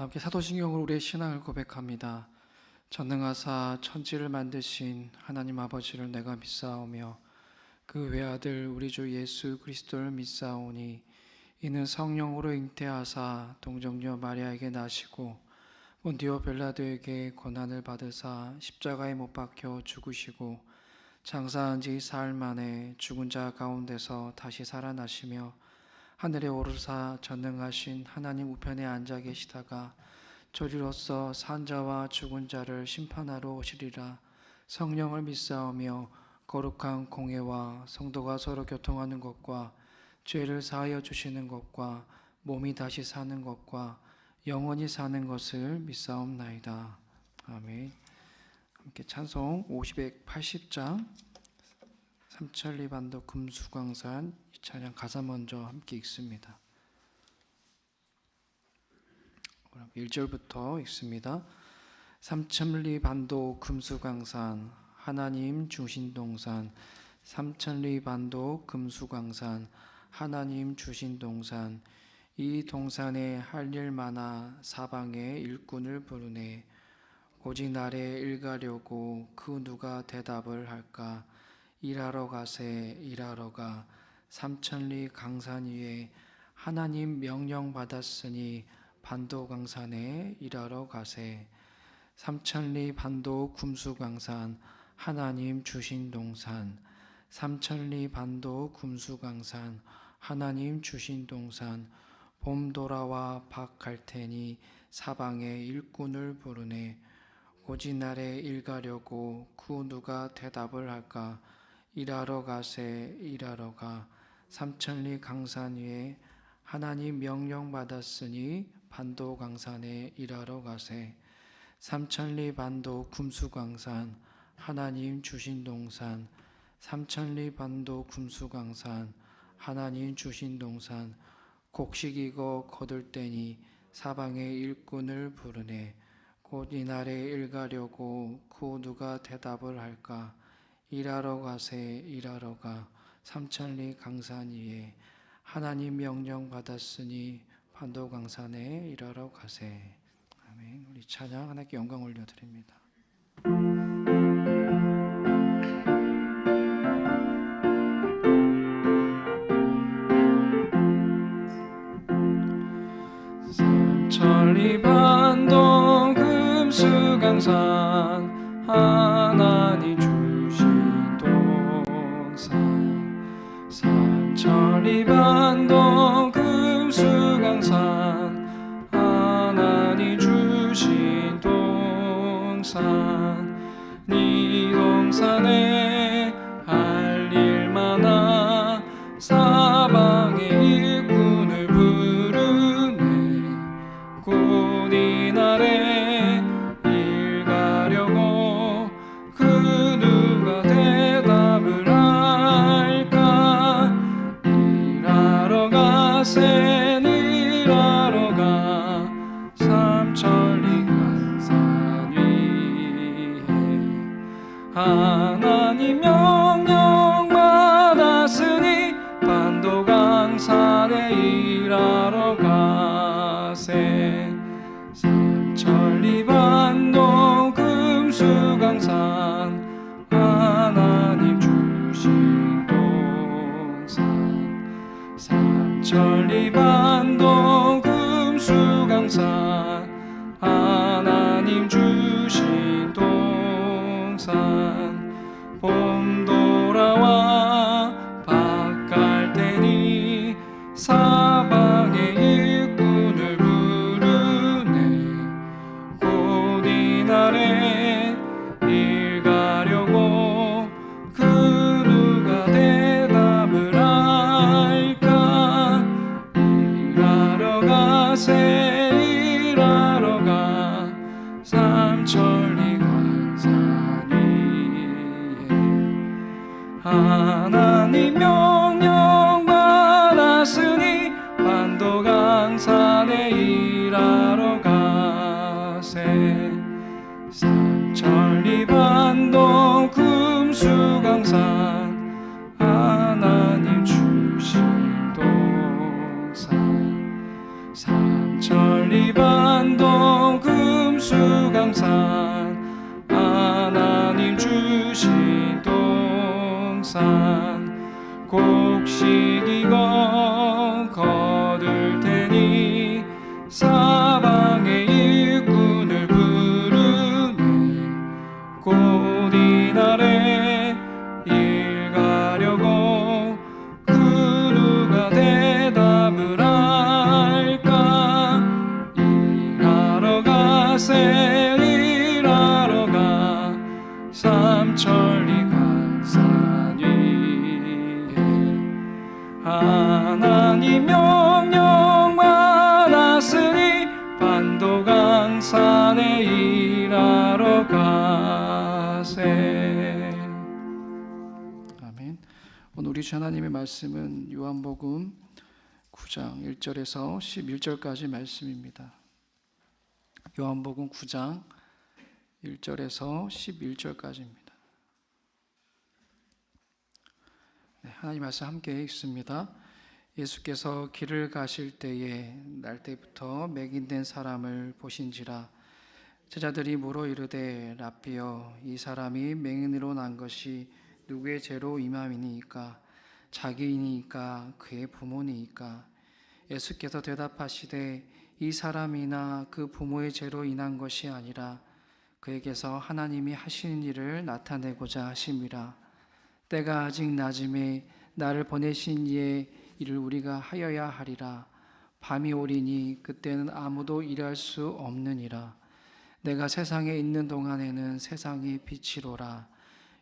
다 함께 사도신경으로 우리의 신앙을 고백합니다. 전능하사 천지를 만드신 하나님 아버지를 내가 믿사오며 그 외아들 우리 주 예수 그리스도를 믿사오니 이는 성령으로 잉태하사 동정녀 마리아에게 나시고 본디오 빌라도에게 고난을 받으사 십자가에 못 박혀 죽으시고 장사한 지 사흘 만에 죽은 자 가운데서 다시 살아나시며 하늘에 오르사 전능하신 하나님 우편에 앉아 계시다가 저리로서 산 자와 죽은 자를 심판하러 오시리라. 성령을 믿사오며 거룩한 공회와 성도가 서로 교통하는 것과 죄를 사하여 주시는 것과 몸이 다시 사는 것과 영원히 사는 것을 믿사옵나이다. 아멘. 함께 찬송 580장 삼천리반도 금수강산 이 찬양 가사 먼저 함께 읽습니다. 1절부터 읽습니다. 삼천리반도 금수강산 하나님 주신 동산 삼천리반도 금수강산 하나님 주신 동산 이 동산에 할 일 많아 사방에 일꾼을 부르네 오직 날에 일가려고 그 누가 대답을 할까 일하러 가세 일하러 가 삼천리 강산 위에 하나님 명령 받았으니 반도 강산에 일하러 가세 삼천리 반도 금수강산 하나님 주신 동산 삼천리 반도 금수강산 하나님 주신 동산 봄 돌아와 밭 갈 테니 사방에 일꾼을 부르네 오직 날에 일가려고 그 누가 대답을 할까 일하러 가세 일하러 가 삼천리 강산 위에 하나님 명령 받았으니 반도 강산에 일하러 가세 삼천리 반도 금수강산 하나님 주신 동산 삼천리 반도 금수강산 하나님 주신 동산 곡식 익어 거둘 때니 사방에 일꾼을 부르네 곧 이날에 일가려고 그 누가 대답을 할까 일하러 가세 일하러 가 삼천리 강산 위에 하나님 명령 받았으니 반도 강산에 일하러 가세. 아멘. 우리 찬양 하나님께 영광 올려드립니다. 삼천리 반도 금수강산 하나님 주신 동산 삼천리 반도 금수강산 하나님 주신 동산 네 동산에 할 일 많아 사방에 일꾼을 부르네 곧 이날에 일 가려고 그 누가 대답을 할까 일하러 가세 일하러 가 삼천리 강산 위에 하나님 명령 받았으니 반도 강산에 일하러 가세 삼천리 반도 금수강산 하나님 주신 동산 삼천리 반도 금수강산 하나님 주신 동산 봄 돌아와 밭 갈 때니 사방에 일꾼을 부르네 곧 이날에 일 가려고 그 누가 대답을 할까 일하러 가세 일하러 가 삼천리 강산 위에 하나님 명령 받았으니 반도 강산에 일하러 가세 삼천리 반도 금수강산 하나님 주신 동산 삼천리 반도 동산 하나님 주신 동산 곡식이건 거둘 테니 사방의 일꾼을 부르니 곧 이날에 일 가려고 그 누가 대답을 할까 일하러 가세 일하러 가 삼천리 간산 위에 하나님 명령 받았으니 반도강산에 일하러 가세. 아멘. 오늘 우리 주 하나님의 말씀은 요한복음 9장 1절에서 11절까지 말씀입니다. 요한복음 9장 1절에서 11절까지입니다. 네, 하나님 말씀 함께 읽습니다. 예수께서 길을 가실 때에 날 때부터 맹인된 사람을 보신지라. 제자들이 물어 이르되 랍비여 이 사람이 맹인으로 난 것이 누구의 죄로 임함이니이까 자기이니까 그의 부모니이까. 예수께서 대답하시되 이 사람이나 그 부모의 죄로 인한 것이 아니라 그에게서 하나님이 하시는 일을 나타내고자 하심이라. 때가 아직 낮음에 나를 보내신 이의 일을 우리가 하여야 하리라. 밤이 오리니 그때는 아무도 일할 수 없느니라. 내가 세상에 있는 동안에는 세상의 빛이로라.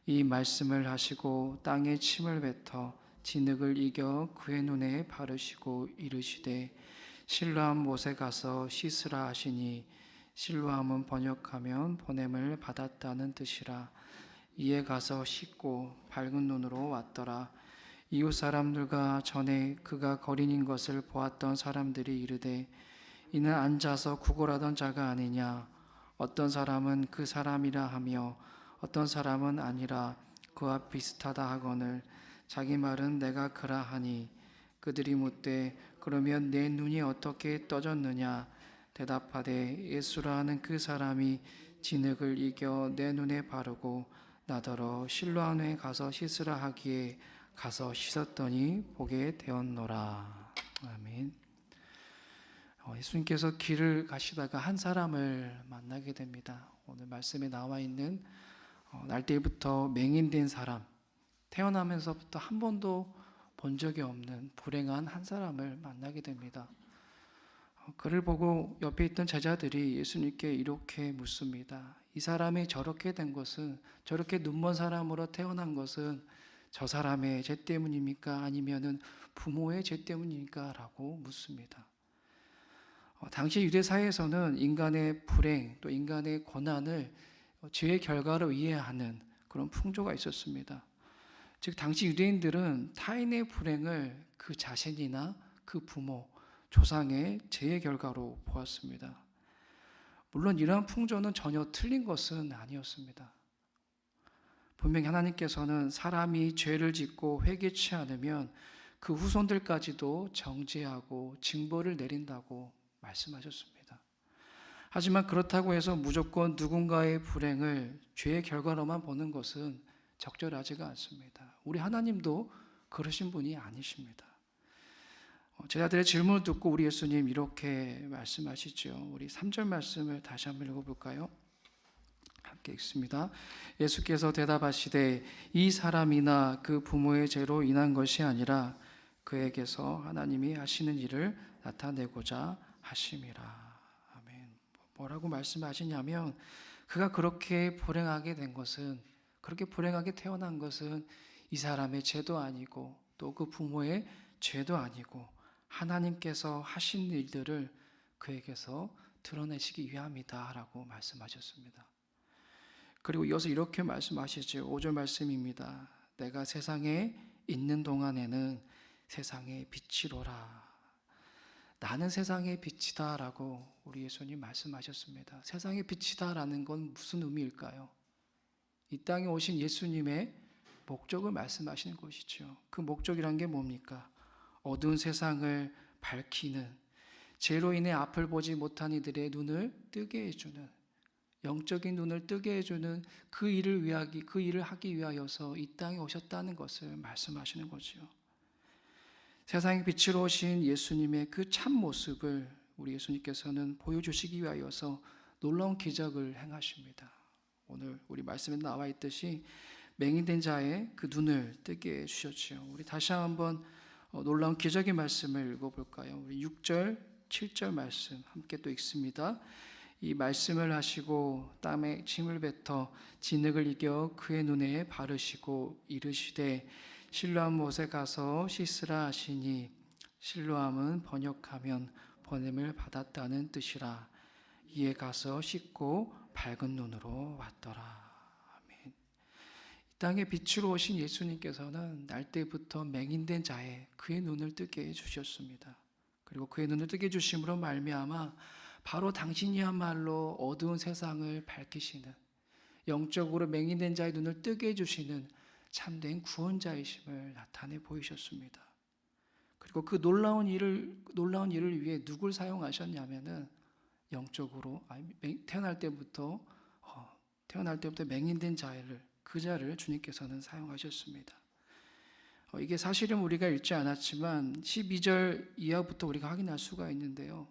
이 말씀을 하시고 땅에 침을 뱉어 진흙을 이겨 그의 눈에 바르시고 이르시되 실로암 못에 가서 씻으라 하시니 실로암은 번역하면 보냄을 받았다는 뜻이라. 이에 가서 씻고 밝은 눈으로 왔더라. 이웃 사람들과 전에 그가 거린인 것을 보았던 사람들이 이르되 이는 앉아서 구걸하던 자가 아니냐. 어떤 사람은 그 사람이라 하며 어떤 사람은 아니라 그와 비슷하다 하거늘 자기 말은 내가 그라 하니 그들이 묻되 그러면 내 눈이 어떻게 떠졌느냐. 대답하되 예수라 하는 그 사람이 진흙을 이겨 내 눈에 바르고 나더러 실로암에 가서 씻으라 하기에 가서 씻었더니 보게 되었노라. 아멘. 예수님께서 길을 가시다가 한 사람을 만나게 됩니다. 오늘 말씀에 나와 있는 날때부터 맹인된 사람, 태어나면서부터 한 번도 본 적이 없는 불행한 한 사람을 만나게 됩니다. 그를 보고 옆에 있던 제자들이 예수님께 이렇게 묻습니다. 이 사람이 저렇게 된 것은, 저렇게 눈먼 사람으로 태어난 것은 저 사람의 죄 때문입니까? 아니면은 부모의 죄 때문입니까? 라고 묻습니다. 당시 유대 사회에서는 인간의 불행 또 인간의 고난을 죄의 결과로 이해하는 그런 풍조가 있었습니다. 즉 당시 유대인들은 타인의 불행을 그 자신이나 그 부모, 조상의 죄의 결과로 보았습니다. 물론 이러한 풍조는 전혀 틀린 것은 아니었습니다. 분명히 하나님께서는 사람이 죄를 짓고 회개치 않으면 그 후손들까지도 정죄하고 징벌을 내린다고 말씀하셨습니다. 하지만 그렇다고 해서 무조건 누군가의 불행을 죄의 결과로만 보는 것은 적절하지가 않습니다. 우리 하나님도 그러신 분이 아니십니다. 제자들의 질문을 듣고 우리 예수님 이렇게 말씀하시죠. 우리 3절 말씀을 다시 한번 읽어볼까요? 함께 읽습니다. 예수께서 대답하시되 이 사람이나 그 부모의 죄로 인한 것이 아니라 그에게서 하나님이 하시는 일을 나타내고자 하심이라. 아멘. 뭐라고 말씀하시냐면 그가 그렇게 불행하게 된 것은, 그렇게 불행하게 태어난 것은 이 사람의 죄도 아니고 또 그 부모의 죄도 아니고 하나님께서 하신 일들을 그에게서 드러내시기 위함이다 라고 말씀하셨습니다. 그리고 이어서 이렇게 말씀하시죠. 5절 말씀입니다. 내가 세상에 있는 동안에는 세상의 빛이로라. 나는 세상의 빛이다 라고 우리 예수님 말씀하셨습니다. 세상의 빛이다 라는 건 무슨 의미일까요? 이 땅에 오신 예수님의 목적을 말씀하시는 것이죠. 그 목적이란 게 뭡니까? 어두운 세상을 밝히는, 죄로 인해 앞을 보지 못한 이들의 눈을 뜨게 해주는, 영적인 눈을 뜨게 해주는 그 일을 하기 위하여서 이 땅에 오셨다는 것을 말씀하시는 거지요. 세상의 빛으로 오신 예수님의 그 참 모습을 우리 예수님께서는 보여주시기 위하여서 놀라운 기적을 행하십니다. 오늘 우리 말씀에 나와 있듯이 맹인된 자의 그 눈을 뜨게 해주셨지요. 우리 다시 한번 놀라운 기적의 말씀을 읽어볼까요? 우리 6절, 7절 말씀 함께 또 읽습니다. 이 말씀을 하시고 땀에 침을 뱉어 진흙을 이겨 그의 눈에 바르시고 이르시되 실로암 못에 가서 씻으라 하시니, 실로암은 번역하면 보냄을 받았다는 뜻이라. 이에 가서 씻고 밝은 눈으로 왔더라. 아멘. 이 땅에 빛으로 오신 예수님께서는 날 때부터 맹인된 자의 그의 눈을 뜨게 해주셨습니다. 그리고 그의 눈을 뜨게 해주심으로 말미암아 바로 당신이야말로 어두운 세상을 밝히시는, 영적으로 맹인된 자의 눈을 뜨게 해주시는 참된 구원자이심을 나타내 보이셨습니다. 그리고 그 놀라운 일을 위해 누굴 사용하셨냐면은 영적으로 태어날 때부터 맹인된 자를 주님께서는 사용하셨습니다. 이게 사실은 우리가 읽지 않았지만 12절 이하부터 우리가 확인할 수가 있는데요.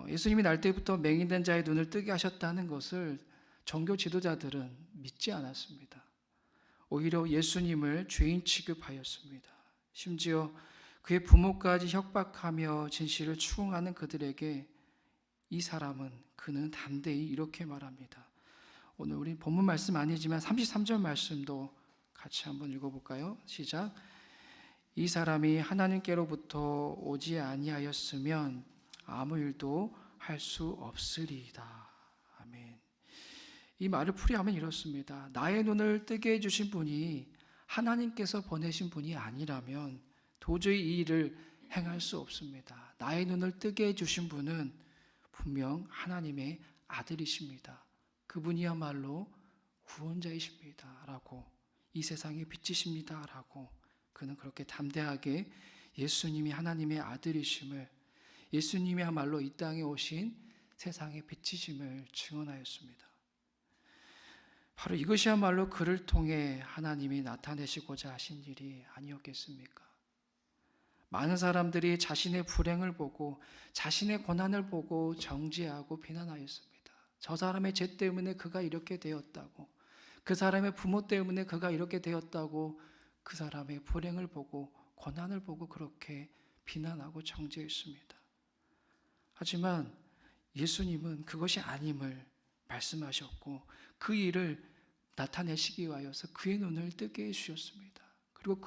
예수님이 날 때부터 맹인된 자의 눈을 뜨게 하셨다는 것을 종교 지도자들은 믿지 않았습니다. 오히려 예수님을 죄인 취급하였습니다. 심지어 그의 부모까지 협박하며 진실을 추궁하는 그들에게 그는 담대히 이렇게 말합니다. 오늘 우리 본문 말씀 아니지만 33절 말씀도 같이 한번 읽어볼까요? 시작. 이 사람이 하나님께로부터 오지 아니하였으면 아무 일도 할 수 없으리이다. 아멘. 이 말을 풀이하면 이렇습니다. 나의 눈을 뜨게 해주신 분이 하나님께서 보내신 분이 아니라면 도저히 이 일을 행할 수 없습니다. 나의 눈을 뜨게 해주신 분은 분명 하나님의 아들이십니다. 그분이야말로 구원자이십니다. 라고, 이 세상의 빛이십니다. 라고 그는 그렇게 담대하게 예수님이 하나님의 아들이심을, 예수님이야말로 이 땅에 오신 세상의 빛이심을 증언하였습니다. 바로 이것이야말로 그를 통해 하나님이 나타내시고자 하신 일이 아니었겠습니까? 많은 사람들이 자신의 불행을 보고 자신의 고난을 보고 정죄하고 비난하였습니다. 저 사람의 죄 때문에 그가 이렇게 되었다고, 그 사람의 부모 때문에 그가 이렇게 되었다고, 그 사람의 불행을 보고 고난을 보고 그렇게 비난하고 정죄했습니다. 하지만 예수님은 그것이 아님을 말씀하셨고 그 일을 나타내시기 위하여서 그의 눈을 뜨게 해주셨습니다. 그리고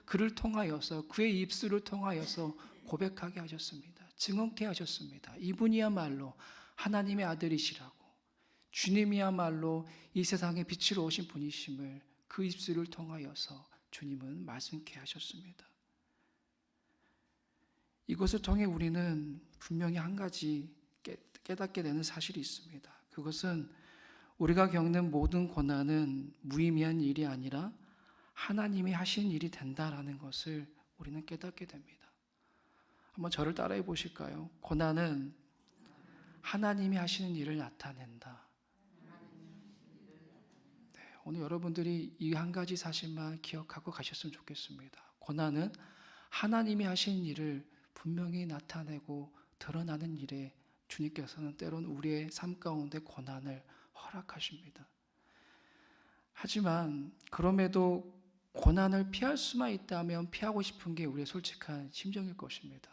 그를 통하여서, 그의 입술을 통하여서 고백하게 하셨습니다. 증언케 하셨습니다. 이분이야말로 하나님의 아들이시라고, 주님이야말로 이 세상에 빛으로 오신 분이심을 그 입술을 통하여서 주님은 말씀케 하셨습니다. 이것을 통해 우리는 분명히 한 가지 깨닫게 되는 사실이 있습니다. 그것은 우리가 겪는 모든 고난은 무의미한 일이 아니라 하나님이 하신 일이 된다라는 것을 우리는 깨닫게 됩니다. 한번 저를 따라해 보실까요? 고난은 하나님이 하시는 일을 나타낸다. 네, 오늘 여러분들이 이 한 가지 사실만 기억하고 가셨으면 좋겠습니다. 고난은 하나님이 하시는 일을 분명히 나타내고 드러나는 일에 주님께서는 때론 우리의 삶 가운데 고난을 허락하십니다. 하지만 그럼에도 고난을 피할 수만 있다면 피하고 싶은 게 우리의 솔직한 심정일 것입니다.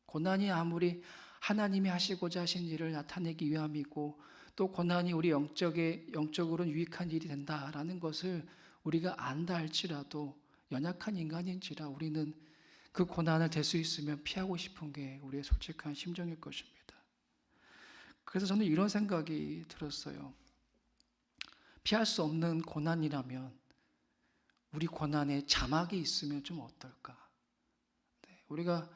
고난이 아무리 하나님이 하시고자 하신 일을 나타내기 위함이고 또 고난이 우리 영적으로 유익한 일이 된다라는 것을 우리가 안다 할지라도 연약한 인간인지라 우리는 그 고난을 될 수 있으면 피하고 싶은 게 우리의 솔직한 심정일 것입니다. 그래서 저는 이런 생각이 들었어요. 피할 수 없는 고난이라면 우리 고난에 자막이 있으면 좀 어떨까? 네, 우리가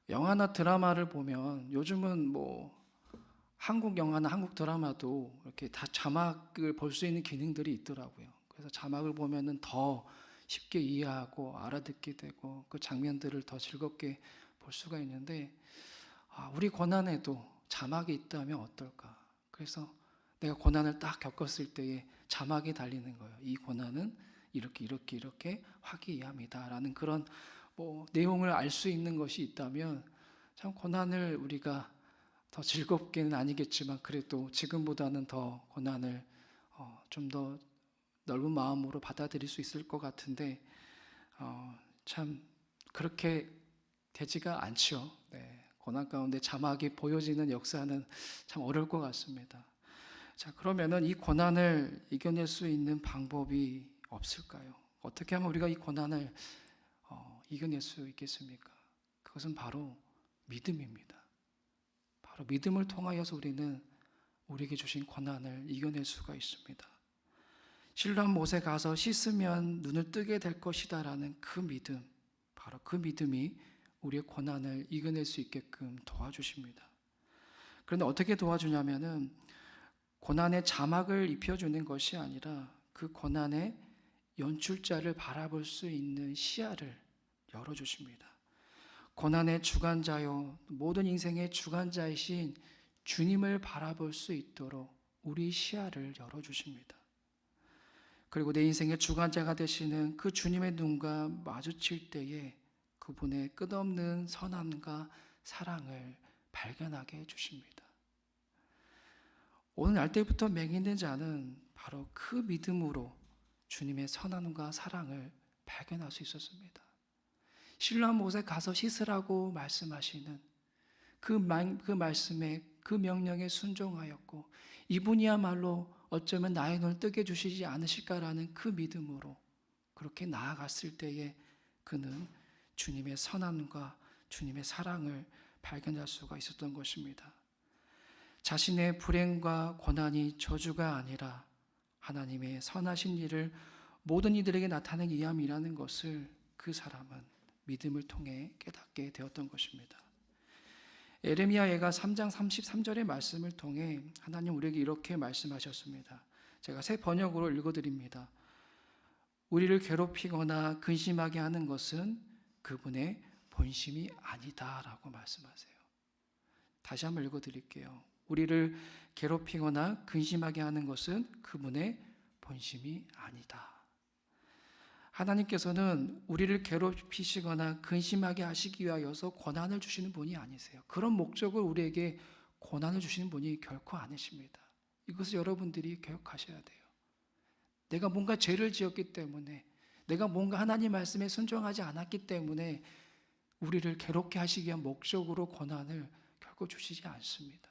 영화나 드라마를 보면 요즘은 한국 영화나 한국 드라마도 이렇게 다 자막을 볼 수 있는 기능들이 있더라고요. 그래서 자막을 보면은 더 쉽게 이해하고 알아듣게 되고 그 장면들을 더 즐겁게 볼 수가 있는데 우리 고난에도 자막이 있다면 어떨까? 그래서 내가 고난을 딱 겪었을 때에 자막이 달리는 거예요. 이 고난은 이렇게 화기애애합니다라는 그런 내용을 알 수 있는 것이 있다면 참 고난을 우리가 더 즐겁게는 아니겠지만 그래도 지금보다는 더 고난을 좀 더 넓은 마음으로 받아들일 수 있을 것 같은데 참 그렇게 되지가 않죠. 네, 고난 가운데 자막이 보여지는 역사는 참 어려울 것 같습니다. 자, 그러면은 이 고난을 이겨낼 수 있는 방법이 없을까요? 어떻게 하면 우리가 이 고난을 이겨낼 수 있겠습니까? 그것은 바로 믿음입니다. 바로 믿음을 통하여서 우리는 우리에게 주신 고난을 이겨낼 수가 있습니다. 실로암 못에 가서 씻으면 눈을 뜨게 될 것이다라는 그 믿음, 바로 그 믿음이 우리의 고난을 이겨낼 수 있게끔 도와주십니다. 그런데 어떻게 도와주냐면은 고난의 자막을 입혀주는 것이 아니라 그 고난의 연출자를 바라볼 수 있는 시야를 열어주십니다. 고난의 주관자요, 모든 인생의 주관자이신 주님을 바라볼 수 있도록 우리 시야를 열어주십니다. 그리고 내 인생의 주관자가 되시는 그 주님의 눈과 마주칠 때에 그분의 끝없는 선함과 사랑을 발견하게 해주십니다. 오늘 날 때부터 맹인된 자는 바로 그 믿음으로 주님의 선함과 사랑을 발견할 수 있었습니다. 실로암 못에 가서 씻으라고 말씀하시는 그 말씀에 그 명령에 순종하였고 이분이야말로 어쩌면 나의 눈을 뜨게 주시지 않으실까라는 그 믿음으로 그렇게 나아갔을 때에 그는 주님의 선함과 주님의 사랑을 발견할 수가 있었던 것입니다. 자신의 불행과 고난이 저주가 아니라 하나님의 선하신 일을 모든 이들에게 나타내기 위함이라는 것을 그 사람은 믿음을 통해 깨닫게 되었던 것입니다. 에레미야 예가 3장 33절의 말씀을 통해 하나님 우리에게 이렇게 말씀하셨습니다. 제가 새 번역으로 읽어드립니다. 우리를 괴롭히거나 근심하게 하는 것은 그분의 본심이 아니다라고 말씀하세요. 다시 한번 읽어드릴게요. 우리를 괴롭히거나 근심하게 하는 것은 그분의 본심이 아니다. 하나님께서는 우리를 괴롭히시거나 근심하게 하시기 위하여서 고난을 주시는 분이 아니세요. 그런 목적을 우리에게 고난을 주시는 분이 결코 아니십니다. 이것을 여러분들이 기억하셔야 돼요. 내가 뭔가 죄를 지었기 때문에, 내가 뭔가 하나님 말씀에 순종하지 않았기 때문에 우리를 괴롭게 하시기 위한 목적으로 고난을 결코 주시지 않습니다.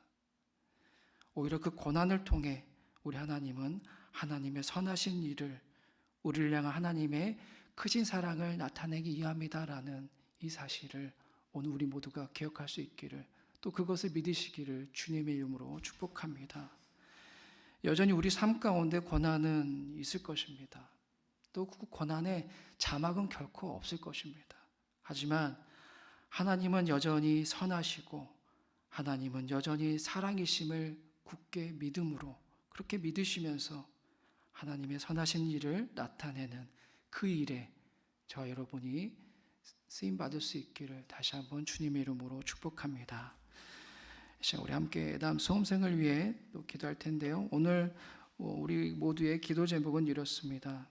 오히려 그 고난을 통해 우리 하나님은 하나님의 선하신 일을, 우리를 향한 하나님의 크신 사랑을 나타내기 위함이다라는 이 사실을 오늘 우리 모두가 기억할 수 있기를, 또 그것을 믿으시기를 주님의 이름으로 축복합니다. 여전히 우리 삶 가운데 고난은 있을 것입니다. 또 그 고난의 자막은 결코 없을 것입니다. 하지만 하나님은 여전히 선하시고 하나님은 여전히 사랑이심을 굳게 믿음으로 그렇게 믿으시면서 하나님의 선하신 일을 나타내는 그 일에 저와 여러분이 쓰임받을 수 있기를 다시 한번 주님의 이름으로 축복합니다. 우리 함께 애담 수험생을 위해 또 기도할 텐데요. 오늘 우리 모두의 기도 제목은 이렇습니다.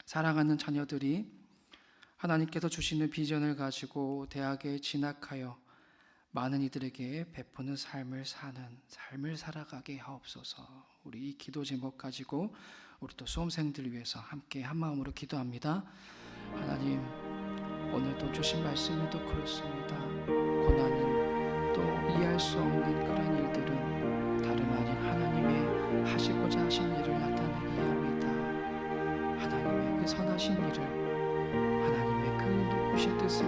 사랑하는 자녀들이 하나님께서 주시는 비전을 가지고 대학에 진학하여 많은 이들에게 베푸는 삶을 살아가게 하옵소서. 우리 이 기도 제목 가지고 우리 또 수험생들 위해서 함께 한 마음으로 기도합니다. 하나님, 오늘도 주신 말씀이 또 그렇습니다. 고난은 또 이해할 수 없는 그런 일들은 다름 아닌 하나님의 하시고자 하신 일을 나타내기 위함이다. 하나님의 그 선하신 일을, 하나님의 그 높으신 뜻을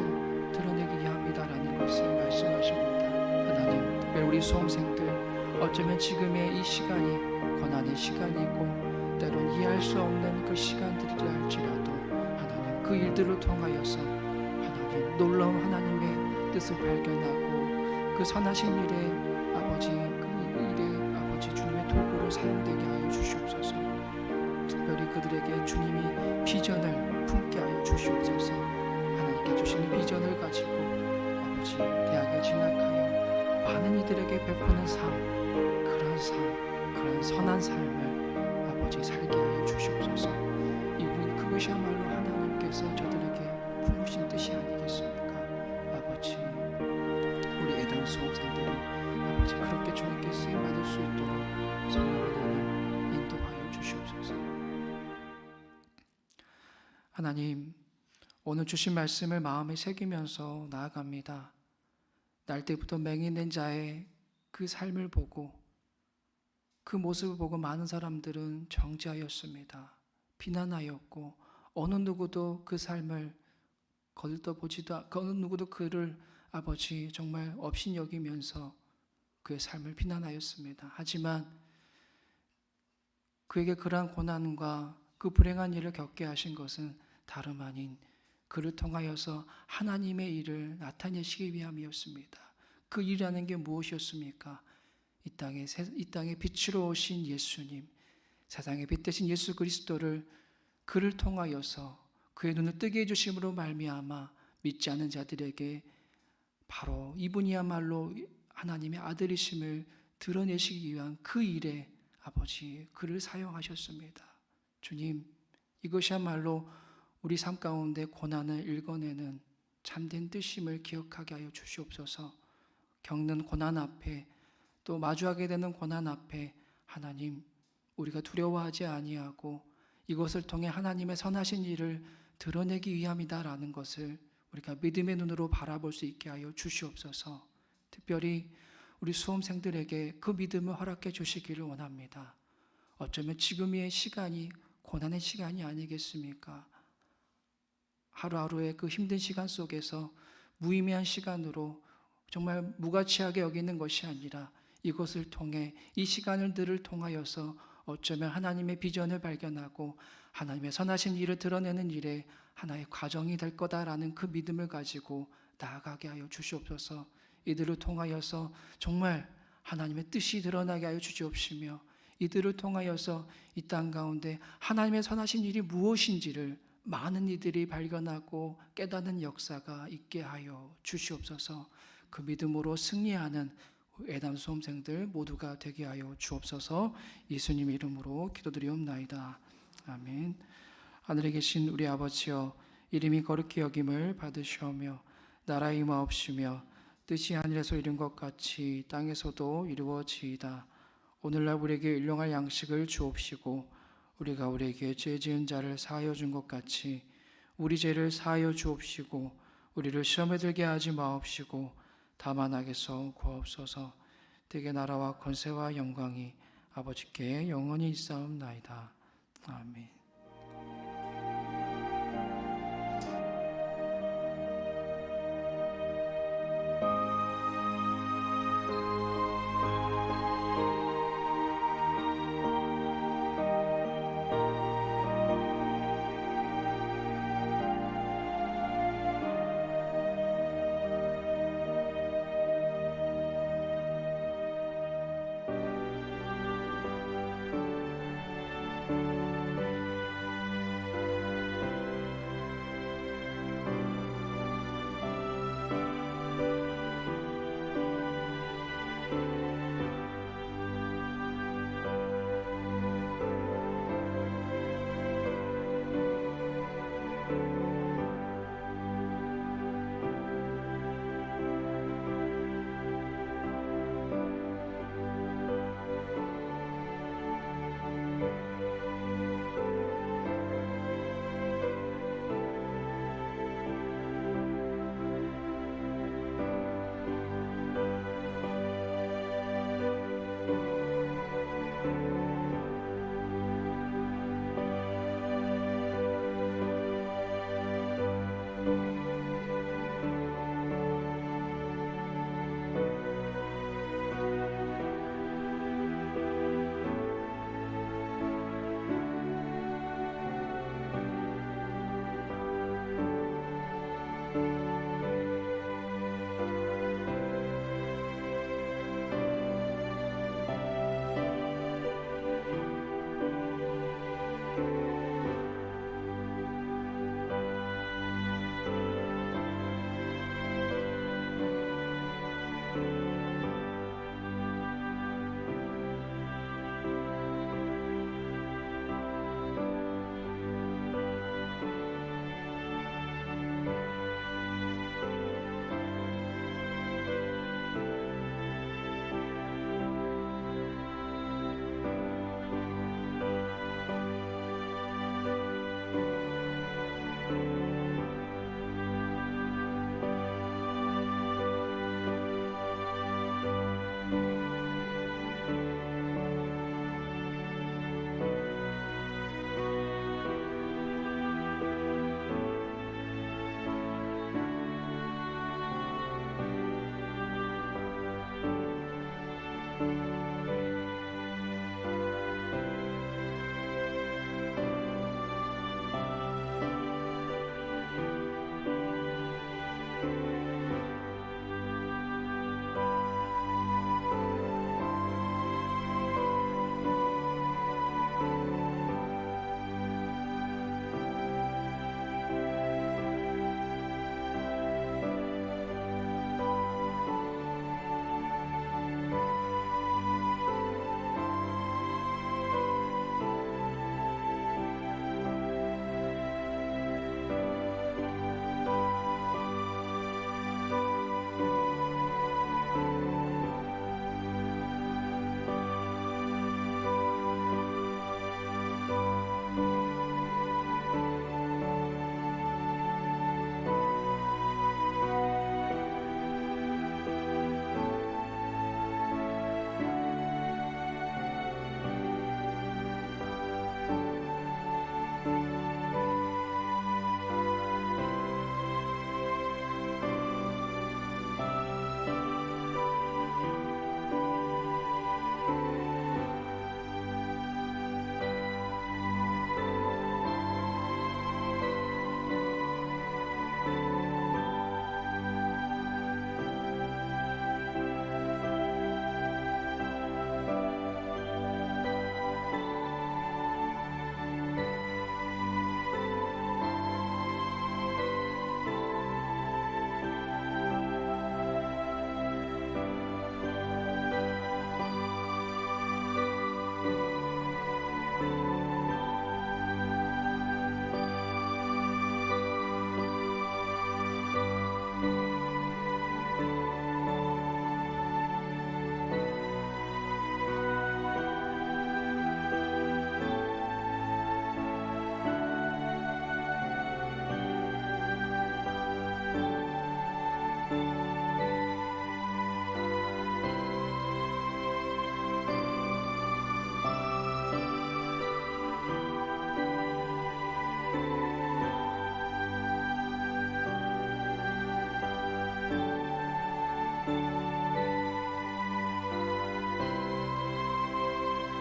드러내기 위함이다라는 것을 말씀하십니다. 하나님, 특별히 우리 수험생들 어쩌면 지금의 이 시간이 고난의 시간이고 때론 이해할 수 없는 그 시간들이라 할지라도 하나님 그 일들을 통하여서 하나님 놀라운 하나님의 뜻을 발견하고 그 선하신 일에 아버지 그 일에 아버지 주님의 도구로 사용되게 하여 주시옵소서. 특별히 그들에게 주님이 비전을 품게 하여 주시옵소서. 하나님께 주시는 비전을 가지고 아버지 대학에 진학하여 많은 이들에게 베푸는 삶, 그런 삶 그런 선한 삶을 아버지 살게 하여 주시옵소서. 이분 그것이야말로 하나님께서 저들에게 품으신 뜻이 아니겠습니까? 아버지, 우리 애당 수험생들이 아버지 그렇게 주님께 쓰임 받을 수 있도록 성령 하나님 인도하여 주시옵소서. 하나님, 오늘 주신 말씀을 마음에 새기면서 나아갑니다. 날 때부터 맹인된 자의 그 삶을 보고 그 모습을 보고 많은 사람들은 정죄하였습니다. 비난하였고 어느 누구도 그 삶을 거들떠보지도 어느 누구도 그를 아버지 정말 업신여기면서 그의 삶을 비난하였습니다. 하지만 그에게 그러한 고난과 그 불행한 일을 겪게 하신 것은 다름 아닌 그를 통하여서 하나님의 일을 나타내시기 위함이었습니다. 그 일이라는 게 무엇이었습니까? 이 땅에 빛으로 오신 예수님, 세상의 빛 되신 예수 그리스도를 그를 통하여서 그의 눈을 뜨게 해주심으로 말미암아 믿지 않는 자들에게 바로 이분이야말로 하나님의 아들이심을 드러내시기 위한 그 일에 아버지 그를 사용하셨습니다. 주님, 이것이야말로 우리 삶 가운데 고난을 읽어내는 참된 뜻임을 기억하게 하여 주시옵소서. 겪는 고난 앞에 또 마주하게 되는 고난 앞에 하나님, 우리가 두려워하지 아니하고 이것을 통해 하나님의 선하신 일을 드러내기 위함이다라는 것을 우리가 믿음의 눈으로 바라볼 수 있게 하여 주시옵소서. 특별히 우리 수험생들에게 그 믿음을 허락해 주시기를 원합니다. 어쩌면 지금의 시간이 고난의 시간이 아니겠습니까? 하루하루의 그 힘든 시간 속에서 무의미한 시간으로 정말 무가치하게 여기는 것이 아니라 이것을 통해 이 시간들을 통하여서 어쩌면 하나님의 비전을 발견하고 하나님의 선하신 일을 드러내는 일에 하나의 과정이 될 거다라는 그 믿음을 가지고 나아가게 하여 주시옵소서. 이들을 통하여서 정말 하나님의 뜻이 드러나게 하여 주시옵시며 이들을 통하여서 이 땅 가운데 하나님의 선하신 일이 무엇인지를 많은 이들이 발견하고 깨닫는 역사가 있게 하여 주시옵소서. 그 믿음으로 승리하는 애담 수험생들 모두가 되게 하여 주옵소서. 예수님 이름으로 기도드리옵나이다. 아멘. 하늘에 계신 우리 아버지여, 이름이 거룩히 여김을 받으시오며 나라의 임하옵시며 뜻이 하늘에서 이룬 것 같이 땅에서도 이루어지이다. 오늘날 우리에게 일용할 양식을 주옵시고 우리가 우리에게 죄 지은 자를 사하여 준 것 같이 우리 죄를 사하여 주옵시고 우리를 시험에 들게 하지 마옵시고 다만 악에서 구하옵소서. 대개 나라와 권세와 영광이 아버지께 영원히 있사옵나이다. 아멘.